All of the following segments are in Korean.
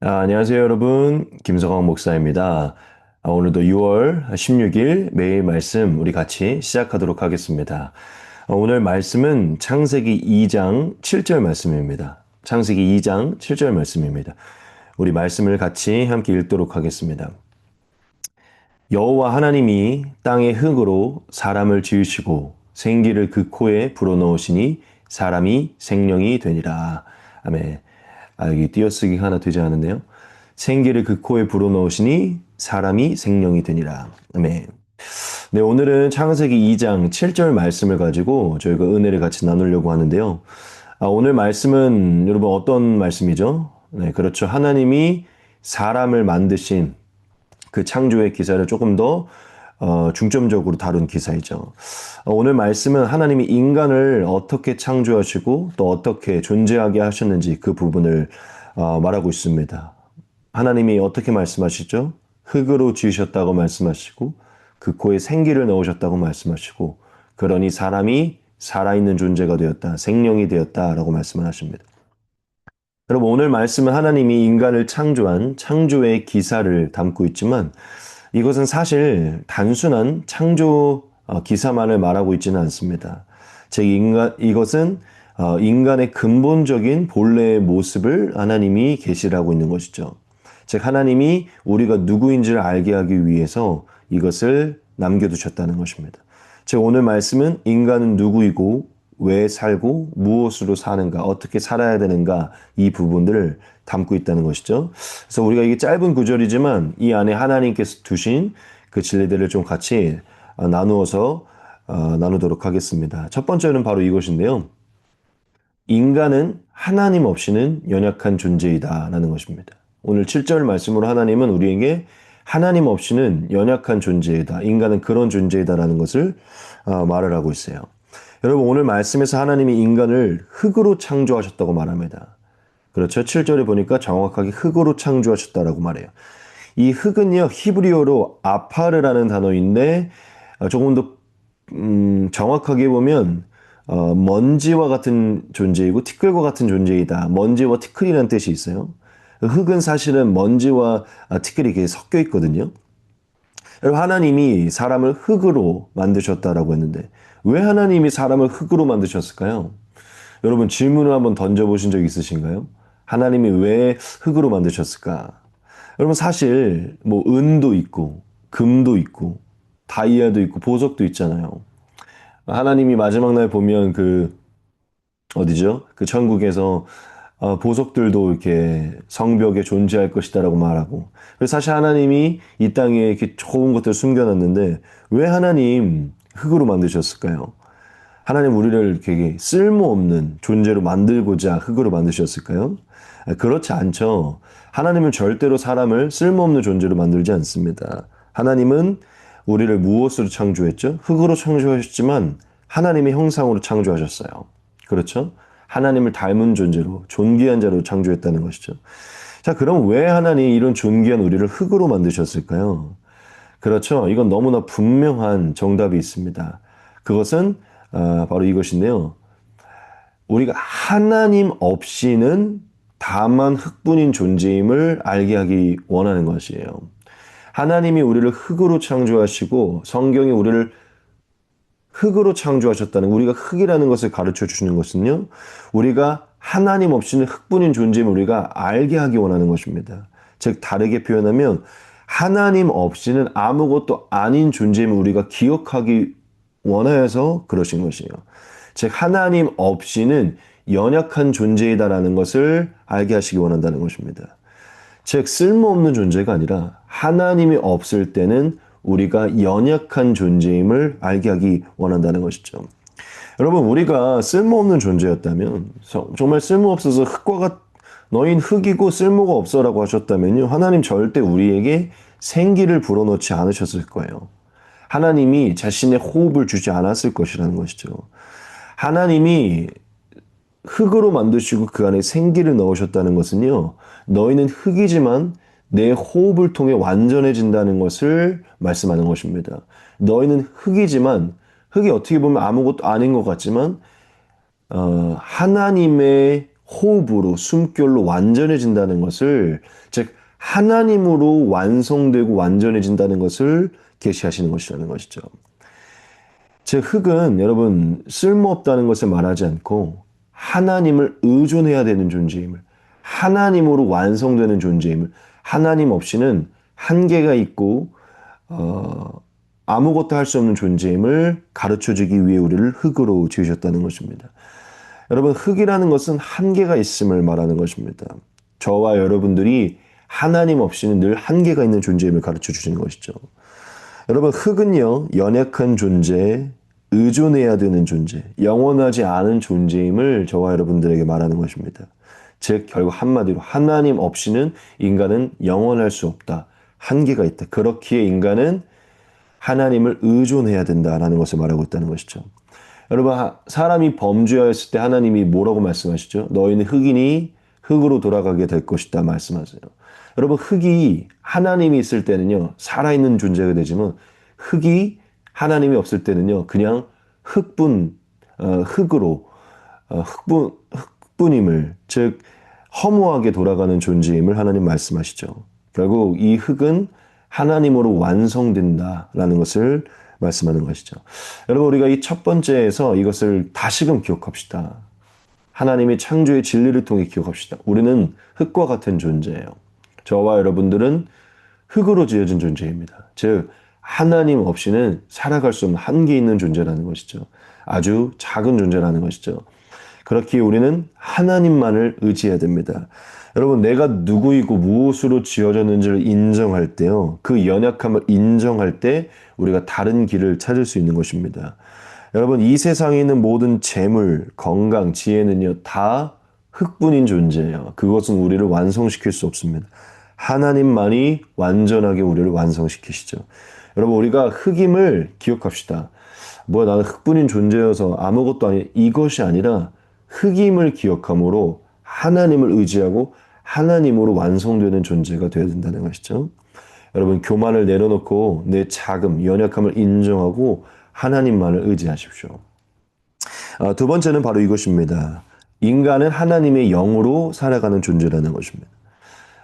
안녕하세요, 여러분. 김성광 목사입니다. 오늘도 6월 16일 매일 말씀 우리 같이 시작하도록 하겠습니다. 오늘 말씀은 창세기 2장 7절 말씀입니다. 창세기 2장 7절 말씀입니다. 우리 말씀을 같이 함께 읽도록 하겠습니다. 여호와 하나님이 땅의 흙으로 사람을 지으시고 생기를 그 코에 불어넣으시니 사람이 생명이 되니라. 아멘. 여기 띄어쓰기 하나 되지 않았네요. 생기를 그 코에 불어넣으시니 사람이 생명이 되니라. 아멘. 네, 오늘은 창세기 2장 7절 말씀을 가지고 저희가 은혜를 같이 나누려고 하는데요. 오늘 말씀은 여러분 어떤 말씀이죠? 네, 그렇죠. 하나님이 사람을 만드신 그 창조의 기사를 조금 더 중점적으로 다룬 기사이죠. 오늘 말씀은 하나님이 인간을 어떻게 창조하시고 또 어떻게 존재하게 하셨는지 그 부분을 말하고 있습니다. 하나님이 어떻게 말씀하시죠? 흙으로 지으셨다고 말씀하시고 그 코에 생기를 넣으셨다고 말씀하시고 그러니 사람이 살아있는 존재가 되었다. 생명이 되었다라고 말씀을 하십니다. 여러분 오늘 말씀은 하나님이 인간을 창조한 창조의 기사를 담고 있지만 이것은 사실 단순한 창조 기사만을 말하고 있지는 않습니다. 즉 이것은 인간의 근본적인 본래의 모습을 하나님이 계시를 하고 있는 것이죠. 즉 하나님이 우리가 누구인지를 알게 하기 위해서 이것을 남겨두셨다는 것입니다. 즉 오늘 말씀은 인간은 누구이고 왜 살고 무엇으로 사는가 어떻게 살아야 되는가 이 부분들을 담고 있다는 것이죠. 그래서 우리가 이게 짧은 구절이지만 이 안에 하나님께서 두신 그 진리들을 좀 같이 나누어서 나누도록 하겠습니다. 첫 번째는 바로 이것인데요. 인간은 하나님 없이는 연약한 존재이다 라는 것입니다. 오늘 7절 말씀으로 하나님은 우리에게 하나님 없이는 연약한 존재이다. 인간은 그런 존재이다라는 것을 말을 하고 있어요. 여러분 오늘 말씀에서 하나님이 인간을 흙으로 창조하셨다고 말합니다. 그렇죠. 7절에 보니까 정확하게 흙으로 창조하셨다라고 말해요. 이 흙은요 히브리어로 아파르라는 단어인데 조금 더 정확하게 보면 먼지와 같은 존재이고 티끌과 같은 존재이다. 먼지와 티끌이라는 뜻이 있어요. 흙은 사실은 먼지와 티끌이 이렇게 섞여 있거든요. 하나님이 사람을 흙으로 만드셨다라고 했는데 왜 하나님이 사람을 흙으로 만드셨을까요? 여러분 질문을 한번 던져보신 적 있으신가요? 하나님이 왜 흙으로 만드셨을까? 여러분 사실 뭐 은도 있고 금도 있고 다이아도 있고 보석도 있잖아요. 하나님이 마지막 날 보면 그 어디죠? 그 천국에서 보석들도 이렇게 성벽에 존재할 것이다라고 말하고. 그래서 사실 하나님이 이 땅에 이렇게 좋은 것들을 숨겨놨는데 왜 하나님 흙으로 만드셨을까요? 하나님 우리를 되게 쓸모없는 존재로 만들고자 흙으로 만드셨을까요? 그렇지 않죠. 하나님은 절대로 사람을 쓸모없는 존재로 만들지 않습니다. 하나님은 우리를 무엇으로 창조했죠? 흙으로 창조하셨지만 하나님의 형상으로 창조하셨어요. 그렇죠? 하나님을 닮은 존재로 존귀한 자로 창조했다는 것이죠. 자, 그럼 왜 하나님이 이런 존귀한 우리를 흙으로 만드셨을까요? 그렇죠. 이건 너무나 분명한 정답이 있습니다. 그것은 바로 이것인데요. 우리가 하나님 없이는 다만 흙뿐인 존재임을 알게 하기 원하는 것이에요. 하나님이 우리를 흙으로 창조하시고 성경이 우리를 흙으로 창조하셨다는 우리가 흙이라는 것을 가르쳐 주시는 것은요. 우리가 하나님 없이는 흙뿐인 존재임을 우리가 알게 하기 원하는 것입니다. 즉 다르게 표현하면 하나님 없이는 아무것도 아닌 존재임을 우리가 기억하기 원하여서 그러신 것이에요. 즉 하나님 없이는 연약한 존재이다라는 것을 알게 하시기 원한다는 것입니다. 즉 쓸모없는 존재가 아니라 하나님이 없을 때는 우리가 연약한 존재임을 알게 하기 원한다는 것이죠. 여러분 우리가 쓸모없는 존재였다면 정말 쓸모없어서 흙과 너흰 흙이고 쓸모가 없어라고 하셨다면요. 하나님 절대 우리에게 생기를 불어넣지 않으셨을 거예요. 하나님이 자신의 호흡을 주지 않았을 것이라는 것이죠. 하나님이 흙으로 만드시고 그 안에 생기를 넣으셨다는 것은요. 너희는 흙이지만 내 호흡을 통해 완전해진다는 것을 말씀하는 것입니다. 너희는 흙이지만 흙이 어떻게 보면 아무것도 아닌 것 같지만 하나님의 호흡으로, 숨결로 완전해진다는 것을, 즉 하나님으로 완성되고 완전해진다는 것을 계시하시는 것이라는 것이죠. 즉 흙은 여러분 쓸모없다는 것을 말하지 않고 하나님을 의존해야 되는 존재임을, 하나님으로 완성되는 존재임을, 하나님 없이는 한계가 있고 아무것도 할 수 없는 존재임을 가르쳐주기 위해 우리를 흙으로 지으셨다는 것입니다. 여러분 흙이라는 것은 한계가 있음을 말하는 것입니다. 저와 여러분들이 하나님 없이는 늘 한계가 있는 존재임을 가르쳐 주시는 것이죠. 여러분 흙은요 연약한 존재, 의존해야 되는 존재, 영원하지 않은 존재임을 저와 여러분들에게 말하는 것입니다. 즉 결국 한마디로 하나님 없이는 인간은 영원할 수 없다. 한계가 있다. 그렇기에 인간은 하나님을 의존해야 된다라는 것을 말하고 있다는 것이죠. 여러분 사람이 범죄하였을 때 하나님이 뭐라고 말씀하시죠? 너희는 흙이니 흙으로 돌아가게 될 것이다 말씀하세요. 여러분 흙이 하나님이 있을 때는요 살아있는 존재가 되지만 흙이 하나님이 없을 때는요 그냥 흙으로 흙분임을, 즉 허무하게 돌아가는 존재임을 하나님 말씀하시죠. 결국 이 흙은 하나님으로 완성된다라는 것을 말씀하는 것이죠. 여러분 우리가 이 첫 번째에서 이것을 다시금 기억합시다. 하나님의 창조의 진리를 통해 기억합시다. 우리는 흙과 같은 존재예요. 저와 여러분들은 흙으로 지어진 존재입니다. 즉 하나님 없이는 살아갈 수 없는 한계 있는 존재라는 것이죠. 아주 작은 존재라는 것이죠. 그렇기에 우리는 하나님만을 의지해야 됩니다. 여러분 내가 누구이고 무엇으로 지어졌는지를 인정할 때요. 그 연약함을 인정할 때 우리가 다른 길을 찾을 수 있는 것입니다. 여러분 이 세상에 있는 모든 재물, 건강, 지혜는요 다 흙뿐인 존재예요. 그것은 우리를 완성시킬 수 없습니다. 하나님만이 완전하게 우리를 완성시키시죠. 여러분 우리가 흙임을 기억합시다. 나는 흙뿐인 존재여서 아무것도 아니, 이것이 아니라 흙임을 기억함으로 하나님을 의지하고 하나님으로 완성되는 존재가 되어야 된다는 것이죠. 여러분 교만을 내려놓고 내 자금, 연약함을 인정하고 하나님만을 의지하십시오. 두 번째는 바로 이것입니다. 인간은 하나님의 영으로 살아가는 존재라는 것입니다.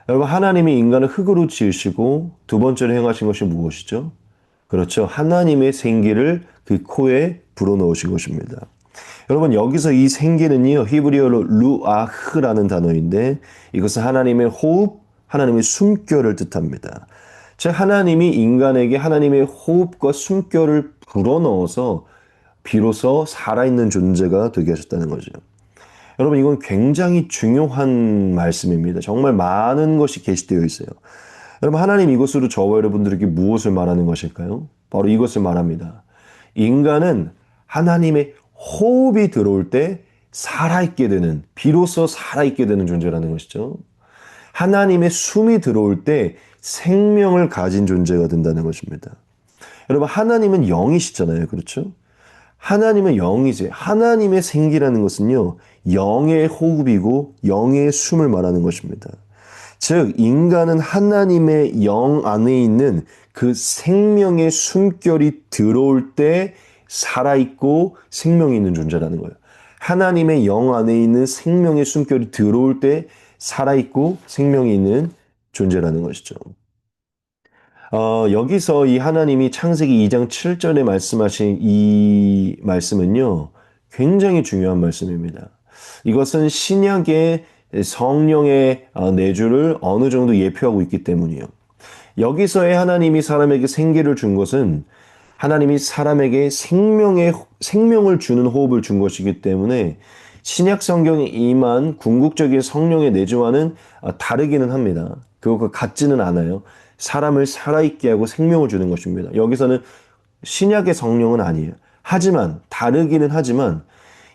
여러분 하나님이 인간을 흙으로 지으시고 두 번째로 행하신 것이 무엇이죠? 그렇죠. 하나님의 생기를 그 코에 불어넣으신 것입니다. 여러분 여기서 이 생기는요 히브리어로 루아흐라는 단어인데 이것은 하나님의 호흡, 하나님의 숨결을 뜻합니다. 즉 하나님이 인간에게 하나님의 호흡과 숨결을 불어넣어서 비로소 살아있는 존재가 되게 하셨다는 거죠. 여러분 이건 굉장히 중요한 말씀입니다. 정말 많은 것이 계시되어 있어요. 여러분 하나님 이것으로 저와 여러분들에게 무엇을 말하는 것일까요? 바로 이것을 말합니다. 인간은 하나님의 호흡이 들어올 때 살아있게 되는, 비로소 살아있게 되는 존재라는 것이죠. 하나님의 숨이 들어올 때 생명을 가진 존재가 된다는 것입니다. 여러분 하나님은 영이시잖아요. 그렇죠? 하나님은 영이지. 하나님의 생기라는 것은요. 영의 호흡이고 영의 숨을 말하는 것입니다. 즉 인간은 하나님의 영 안에 있는 그 생명의 숨결이 들어올 때 살아있고 생명이 있는 존재라는 거예요. 하나님의 영 안에 있는 생명의 숨결이 들어올 때 살아있고 생명이 있는 존재라는 것이죠. 여기서 이 하나님이 창세기 2장 7절에 말씀하신 이 말씀은요, 굉장히 중요한 말씀입니다. 이것은 신약의 성령의 내주를 어느 정도 예표하고 있기 때문이에요. 여기서의 하나님이 사람에게 생기를 준 것은 하나님이 사람에게 생명을 주는 호흡을 준 것이기 때문에 신약 성경에 임한 궁극적인 성령의 내주와는 다르기는 합니다. 그것과 같지는 않아요. 사람을 살아있게 하고 생명을 주는 것입니다. 여기서는 신약의 성령은 아니에요. 하지만 다르기는 하지만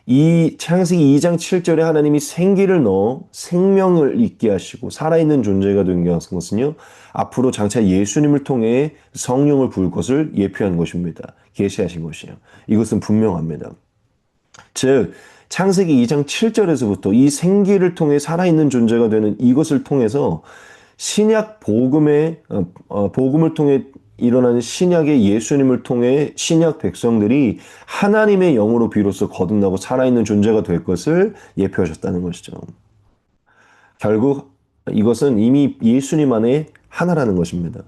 이 창세기 2장 7절에 하나님이 생기를 넣어 생명을 있게 하시고 살아있는 존재가 된 것은요. 앞으로 장차 예수님을 통해 성령을 부을 것을 예표한 것입니다. 계시하신 것이에요. 이것은 분명합니다. 즉 창세기 2장 7절에서부터 이 생기를 통해 살아있는 존재가 되는 이것을 통해서 신약 복음을 통해 일어나는 신약의 예수님을 통해 신약 백성들이 하나님의 영으로 비로소 거듭나고 살아있는 존재가 될 것을 예표하셨다는 것이죠. 결국 이것은 이미 예수님 안에 하나라는 것입니다.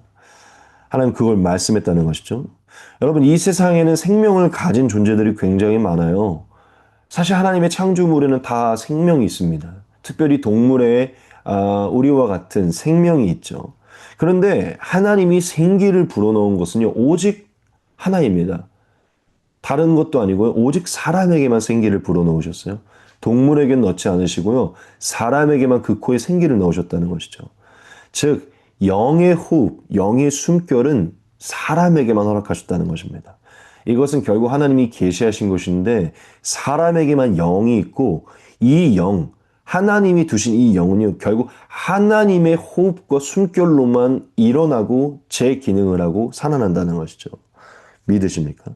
하나님 그걸 말씀했다는 것이죠. 여러분, 이 세상에는 생명을 가진 존재들이 굉장히 많아요. 사실 하나님의 창조물에는 다 생명이 있습니다. 특별히 동물에 우리와 같은 생명이 있죠. 그런데 하나님이 생기를 불어넣은 것은요, 오직 하나입니다. 다른 것도 아니고요, 오직 사람에게만 생기를 불어넣으셨어요. 동물에게는 넣지 않으시고요, 사람에게만 그 코에 생기를 넣으셨다는 것이죠. 즉, 영의 호흡, 영의 숨결은 사람에게만 허락하셨다는 것입니다. 이것은 결국 하나님이 계시하신 것인데 사람에게만 영이 있고 이 영, 하나님이 두신 이 영은요, 결국 하나님의 호흡과 숨결로만 일어나고 제 기능을 하고 살아난다는 것이죠. 믿으십니까?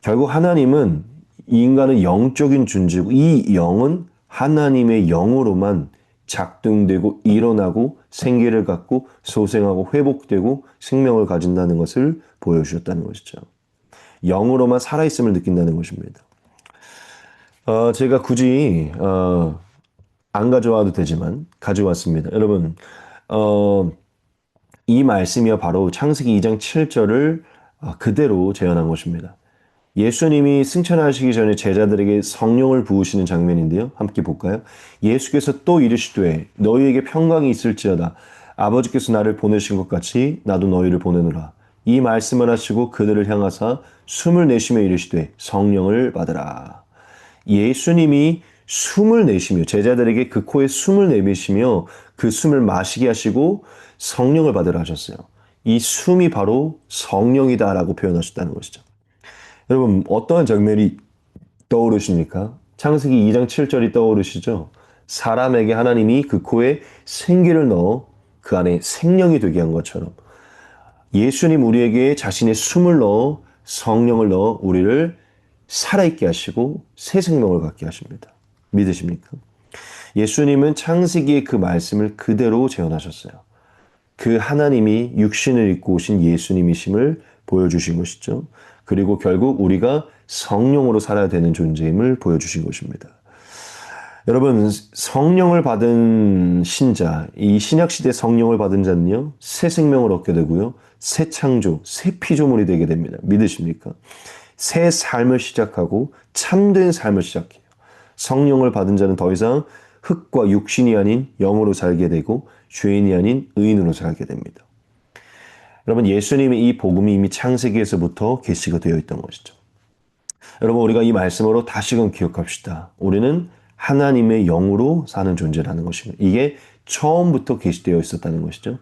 결국 하나님은 이 인간은 영적인 존재고 이 영은 하나님의 영으로만 작동되고 일어나고 생기를 갖고 소생하고 회복되고 생명을 가진다는 것을 보여주셨다는 것이죠. 영으로만 살아있음을 느낀다는 것입니다. 제가 굳이 안 가져와도 되지만 가져왔습니다. 여러분, 이 말씀이요 바로 창세기 2장 7절을 그대로 재현한 것입니다. 예수님이 승천하시기 전에 제자들에게 성령을 부으시는 장면인데요. 함께 볼까요? 예수께서 또 이르시되 너희에게 평강이 있을지어다. 아버지께서 나를 보내신 것 같이 나도 너희를 보내노라. 이 말씀을 하시고 그들을 향하사 숨을 내쉬며 이르시되 성령을 받으라. 예수님이 숨을 내쉬며 제자들에게 그 코에 숨을 내쉬며 그 숨을 마시게 하시고 성령을 받으라 하셨어요. 이 숨이 바로 성령이다라고 표현하셨다는 것이죠. 여러분, 어떠한 장면이 떠오르십니까? 창세기 2장 7절이 떠오르시죠? 사람에게 하나님이 그 코에 생기를 넣어 그 안에 생명이 되게 한 것처럼 예수님 우리에게 자신의 숨을 넣어 성령을 넣어 우리를 살아있게 하시고 새 생명을 갖게 하십니다. 믿으십니까? 예수님은 창세기의 그 말씀을 그대로 재현하셨어요. 그 하나님이 육신을 입고 오신 예수님이심을 보여주신 것이죠. 그리고 결국 우리가 성령으로 살아야 되는 존재임을 보여주신 것입니다. 여러분, 성령을 받은 신자, 이 신약시대 성령을 받은 자는요, 새 생명을 얻게 되고요, 새 창조, 새 피조물이 되게 됩니다. 믿으십니까? 새 삶을 시작하고 참된 삶을 시작해요. 성령을 받은 자는 더 이상 흙과 육신이 아닌 영으로 살게 되고 죄인이 아닌 의인으로 살게 됩니다. 여러분, 예수님의 이 복음이 이미 창세기에서부터 계시가 되어 있던 것이죠. 여러분, 우리가 이 말씀으로 다시금 기억합시다. 우리는 하나님의 영으로 사는 존재라는 것입니다. 이게 처음부터 계시되어 있었다는 것이죠.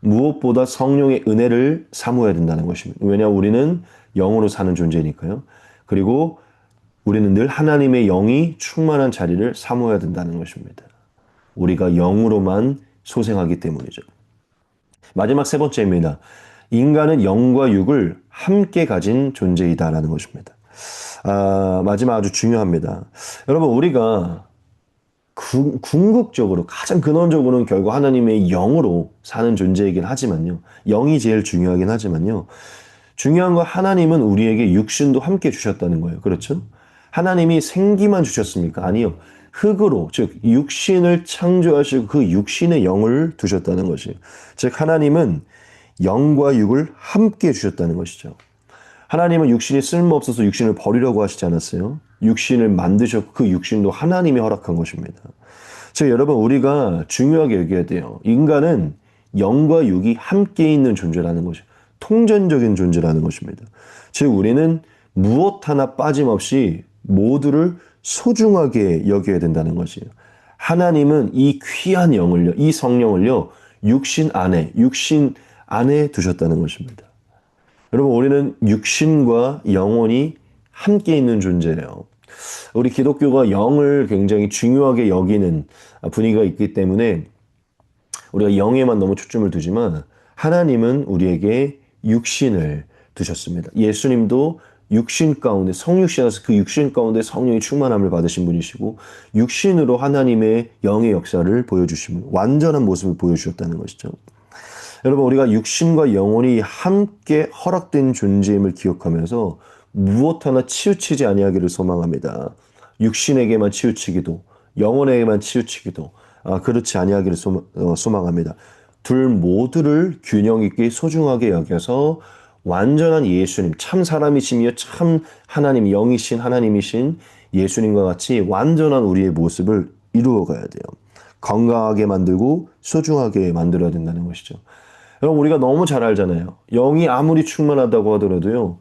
무엇보다 성령의 은혜를 사모해야 된다는 것입니다. 왜냐하면 우리는 영으로 사는 존재니까요. 그리고 우리는 늘 하나님의 영이 충만한 자리를 사모해야 된다는 것입니다. 우리가 영으로만 소생하기 때문이죠. 마지막 세 번째입니다. 인간은 영과 육을 함께 가진 존재이다라는 것입니다. 마지막 아주 중요합니다. 여러분, 우리가 궁극적으로 가장 근원적으로는 결국 하나님의 영으로 사는 존재이긴 하지만요. 영이 제일 중요하긴 하지만요. 중요한 건 하나님은 우리에게 육신도 함께 주셨다는 거예요. 그렇죠? 하나님이 생기만 주셨습니까? 아니요. 흙으로, 즉 육신을 창조하시고 그 육신의 영을 두셨다는 것이에요. 즉 하나님은 영과 육을 함께 주셨다는 것이죠. 하나님은 육신이 쓸모없어서 육신을 버리려고 하시지 않았어요. 육신을 만드셨고 그 육신도 하나님이 허락한 것입니다. 즉 여러분, 우리가 중요하게 여겨야 돼요. 인간은 영과 육이 함께 있는 존재라는 것이죠. 통전적인 존재라는 것입니다. 즉 우리는 무엇 하나 빠짐없이 모두를 소중하게 여겨야 된다는 것이에요. 하나님은 이 귀한 영을요, 이 성령을요, 육신 안에 두셨다는 것입니다. 여러분, 우리는 육신과 영혼이 함께 있는 존재예요. 우리 기독교가 영을 굉장히 중요하게 여기는 분위기가 있기 때문에 우리가 영에만 너무 초점을 두지만 하나님은 우리에게 육신을 두셨습니다. 예수님도 육신 가운데 성육신에서 그 육신 가운데 성령의 충만함을 받으신 분이시고 육신으로 하나님의 영의 역사를 보여주시면 완전한 모습을 보여주셨다는 것이죠. 여러분, 우리가 육신과 영혼이 함께 허락된 존재임을 기억하면서 무엇 하나 치우치지 아니하기를 소망합니다. 육신에게만 치우치기도, 영혼에게만 치우치기도, 그렇지 아니하기를 소망합니다. 둘 모두를 균형 있게 소중하게 여겨서 완전한 예수님, 참 사람이시며 참 하나님, 영이신 하나님이신 예수님과 같이 완전한 우리의 모습을 이루어가야 돼요. 건강하게 만들고 소중하게 만들어야 된다는 것이죠. 여러분, 우리가 너무 잘 알잖아요. 영이 아무리 충만하다고 하더라도요,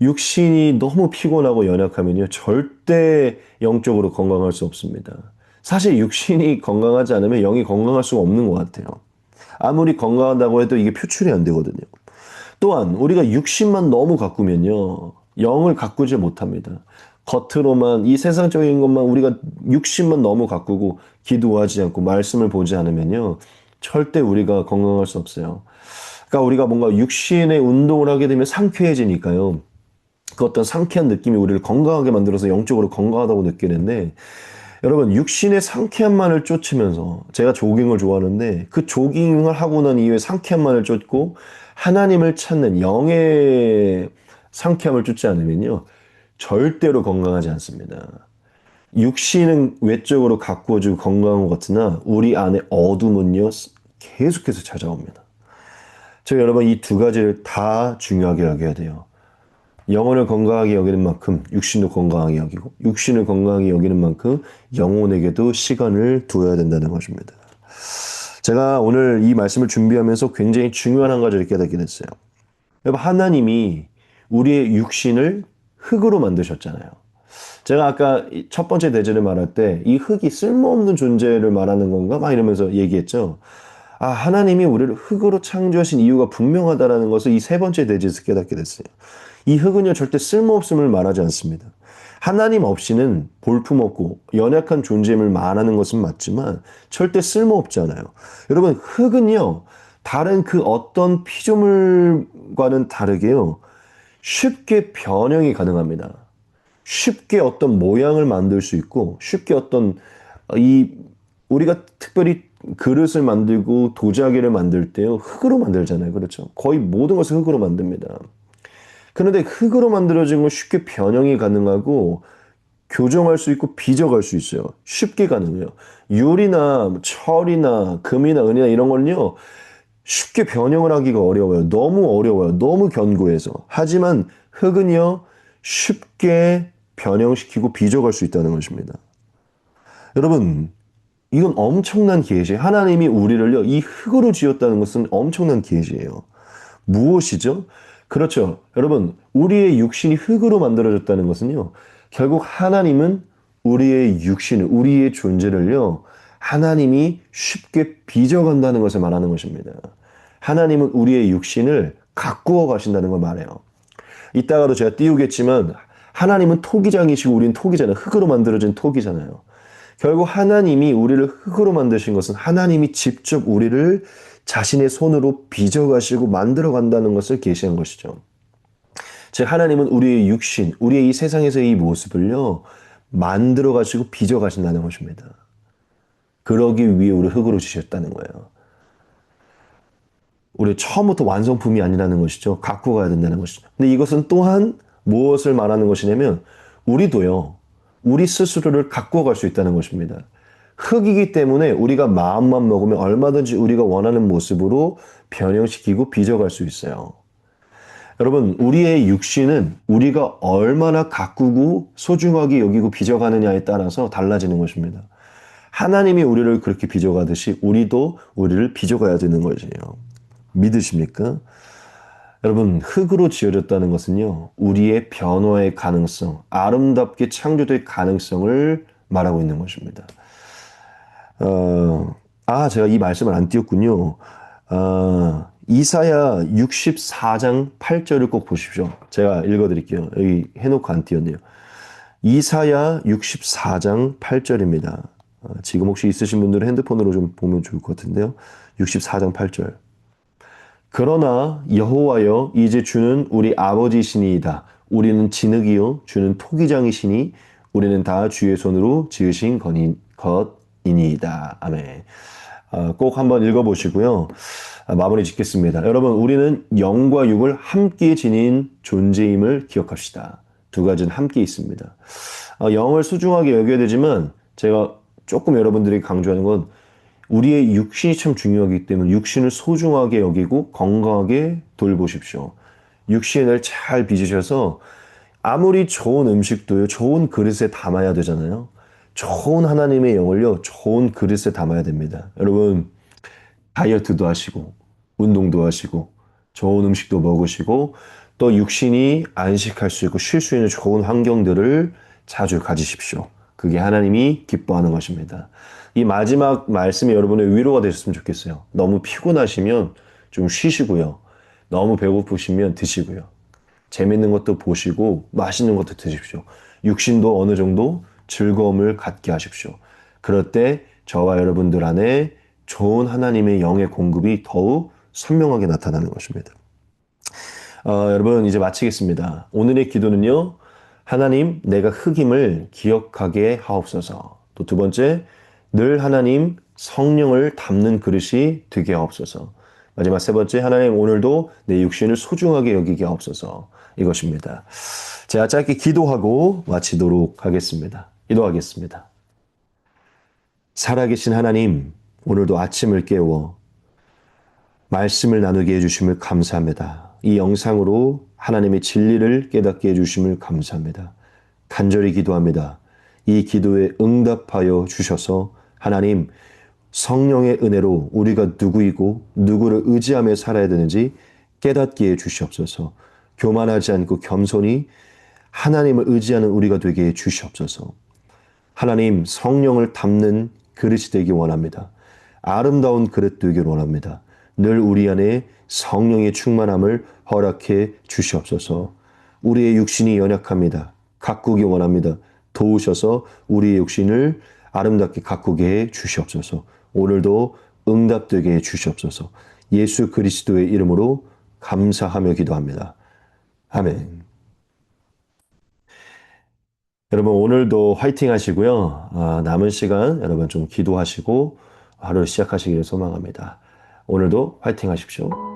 육신이 너무 피곤하고 연약하면요, 절대 영적으로 건강할 수 없습니다. 사실 육신이 건강하지 않으면 영이 건강할 수가 없는 것 같아요. 아무리 건강하다고 해도 이게 표출이 안 되거든요. 또한 우리가 육신만 너무 가꾸면요, 영을 가꾸지 못합니다. 겉으로만 이 세상적인 것만 우리가 육신만 너무 가꾸고 기도하지 않고 말씀을 보지 않으면요, 절대 우리가 건강할 수 없어요. 그러니까 우리가 뭔가 육신의 운동을 하게 되면 상쾌해지니까요. 그 어떤 상쾌한 느낌이 우리를 건강하게 만들어서 영적으로 건강하다고 느끼는데, 여러분, 육신의 상쾌함만을 쫓으면서, 제가 조깅을 좋아하는데 그 조깅을 하고 난 이후에 상쾌함만을 쫓고 하나님을 찾는 영의 상쾌함을 쫓지 않으면요, 절대로 건강하지 않습니다. 육신은 외적으로 가꾸어지고 건강한 것 같으나 우리 안에 어둠은요, 계속해서 찾아옵니다. 여러분, 이 두 가지를 다 중요하게 여겨야 돼요. 영혼을 건강하게 여기는 만큼 육신도 건강하게 여기고, 육신을 건강하게 여기는 만큼 영혼에게도 시간을 두어야 된다는 것입니다. 제가 오늘 이 말씀을 준비하면서 굉장히 중요한 한 가지를 깨닫게 됐어요. 여러분, 하나님이 우리의 육신을 흙으로 만드셨잖아요. 제가 아까 첫 번째 대제를 말할 때 이 흙이 쓸모없는 존재를 말하는 건가? 막 이러면서 얘기했죠. 하나님이 우리를 흙으로 창조하신 이유가 분명하다라는 것을 이 세 번째 대제에서 깨닫게 됐어요. 이 흙은요, 절대 쓸모없음을 말하지 않습니다. 하나님 없이는 볼품없고 연약한 존재임을 말하는 것은 맞지만 절대 쓸모없잖아요. 여러분, 흙은요, 다른 그 어떤 피조물과는 다르게요, 쉽게 변형이 가능합니다. 쉽게 어떤 모양을 만들 수 있고, 쉽게 어떤 이 우리가 특별히 그릇을 만들고 도자기를 만들 때요, 흙으로 만들잖아요. 그렇죠? 거의 모든 것을 흙으로 만듭니다. 그런데 흙으로 만들어진 건 쉽게 변형이 가능하고 교정할 수 있고 빚어갈 수 있어요. 쉽게 가능해요. 유리나 철이나 금이나 은이나 이런 건요, 쉽게 변형을 하기가 어려워요. 너무 어려워요. 너무 견고해서. 하지만 흙은요, 쉽게 변형시키고 빚어갈 수 있다는 것입니다. 여러분, 이건 엄청난 계시. 하나님이 우리를요, 이 흙으로 지었다는 것은 엄청난 계시예요. 무엇이죠? 그렇죠. 여러분, 우리의 육신이 흙으로 만들어졌다는 것은요, 결국 하나님은 우리의 육신을, 우리의 존재를요, 하나님이 쉽게 빚어간다는 것을 말하는 것입니다. 하나님은 우리의 육신을 가꾸어 가신다는 걸 말해요. 이따가도 제가 띄우겠지만, 하나님은 토기장이시고 우리는 토기잖아요. 흙으로 만들어진 토기잖아요. 결국 하나님이 우리를 흙으로 만드신 것은 하나님이 직접 우리를 자신의 손으로 빚어가시고 만들어간다는 것을 계시한 것이죠. 즉, 하나님은 우리의 육신, 우리의 이 세상에서의 이 모습을요, 만들어가시고 빚어가신다는 것입니다. 그러기 위해 우리 흙으로 지셨다는 거예요. 우리 처음부터 완성품이 아니라는 것이죠. 갖고 가야 된다는 것이죠. 근데 이것은 또한 무엇을 말하는 것이냐면, 우리도요, 우리 스스로를 갖고 갈 수 있다는 것입니다. 흙이기 때문에 우리가 마음만 먹으면 얼마든지 우리가 원하는 모습으로 변형시키고 빚어갈 수 있어요. 여러분, 우리의 육신은 우리가 얼마나 가꾸고 소중하게 여기고 빚어가느냐에 따라서 달라지는 것입니다. 하나님이 우리를 그렇게 빚어가듯이 우리도 우리를 빚어가야 되는 것이에요. 믿으십니까? 여러분, 흙으로 지어졌다는 것은요, 우리의 변화의 가능성, 아름답게 창조될 가능성을 말하고 있는 것입니다. 제가 이 말씀을 안 띄웠군요. 이사야 64장 8절을 꼭 보십시오. 제가 읽어드릴게요. 여기 해놓고 안 띄웠네요. 이사야 64장 8절입니다. 지금 혹시 있으신 분들은 핸드폰으로 좀 보면 좋을 것 같은데요. 64장 8절. 그러나 여호와여, 이제 주는 우리 아버지시니이다. 우리는 진흙이요 주는 토기장이시니 우리는 다 주의 손으로 지으신 것이니이다. 아멘. 꼭 한번 읽어보시고요. 마무리 짓겠습니다. 여러분, 우리는 영과 육을 함께 지닌 존재임을 기억합시다. 두 가지는 함께 있습니다. 영을 소중하게 여겨야 되지만 제가 조금 여러분들이 강조하는 건 우리의 육신이 참 중요하기 때문에 육신을 소중하게 여기고 건강하게 돌보십시오. 육신을 잘 빚으셔서 아무리 좋은 음식도요, 좋은 그릇에 담아야 되잖아요. 좋은 하나님의 영을요, 좋은 그릇에 담아야 됩니다. 여러분, 다이어트도 하시고, 운동도 하시고, 좋은 음식도 먹으시고, 또 육신이 안식할 수 있고 쉴 수 있는 좋은 환경들을 자주 가지십시오. 그게 하나님이 기뻐하는 것입니다. 이 마지막 말씀이 여러분의 위로가 되셨으면 좋겠어요. 너무 피곤하시면 좀 쉬시고요. 너무 배고프시면 드시고요. 재밌는 것도 보시고 맛있는 것도 드십시오. 육신도 어느 정도 즐거움을 갖게 하십시오. 그럴 때 저와 여러분들 안에 좋은 하나님의 영의 공급이 더욱 선명하게 나타나는 것입니다. 여러분 이제 마치겠습니다. 오늘의 기도는요. 하나님 내가 흙임을 기억하게 하옵소서. 또 두 번째 늘 하나님 성령을 담는 그릇이 되게 하옵소서. 마지막 세 번째 하나님 오늘도 내 육신을 소중하게 여기게 하옵소서. 이것입니다. 제가 짧게 기도하고 마치도록 하겠습니다. 기도하겠습니다. 살아계신 하나님 오늘도 아침을 깨워 말씀을 나누게 해주심을 감사합니다. 이 영상으로 하나님의 진리를 깨닫게 해주심을 감사합니다. 간절히 기도합니다. 이 기도에 응답하여 주셔서 하나님 성령의 은혜로 우리가 누구이고 누구를 의지하며 살아야 되는지 깨닫게 해 주시옵소서. 교만하지 않고 겸손히 하나님을 의지하는 우리가 되게 해 주시옵소서. 하나님 성령을 담는 그릇이 되기 원합니다. 아름다운 그릇 되기를 원합니다. 늘 우리 안에 성령의 충만함을 허락해 주시옵소서. 우리의 육신이 연약합니다. 가꾸기 원합니다. 도우셔서 우리의 육신을 아름답게 가꾸게 해 주시옵소서. 오늘도 응답되게 해 주시옵소서. 예수 그리스도의 이름으로 감사하며 기도합니다. 아멘. 여러분 오늘도 화이팅 하시고요. 남은 시간 여러분 좀 기도하시고 하루를 시작하시기를 소망합니다. 오늘도 화이팅 하십시오.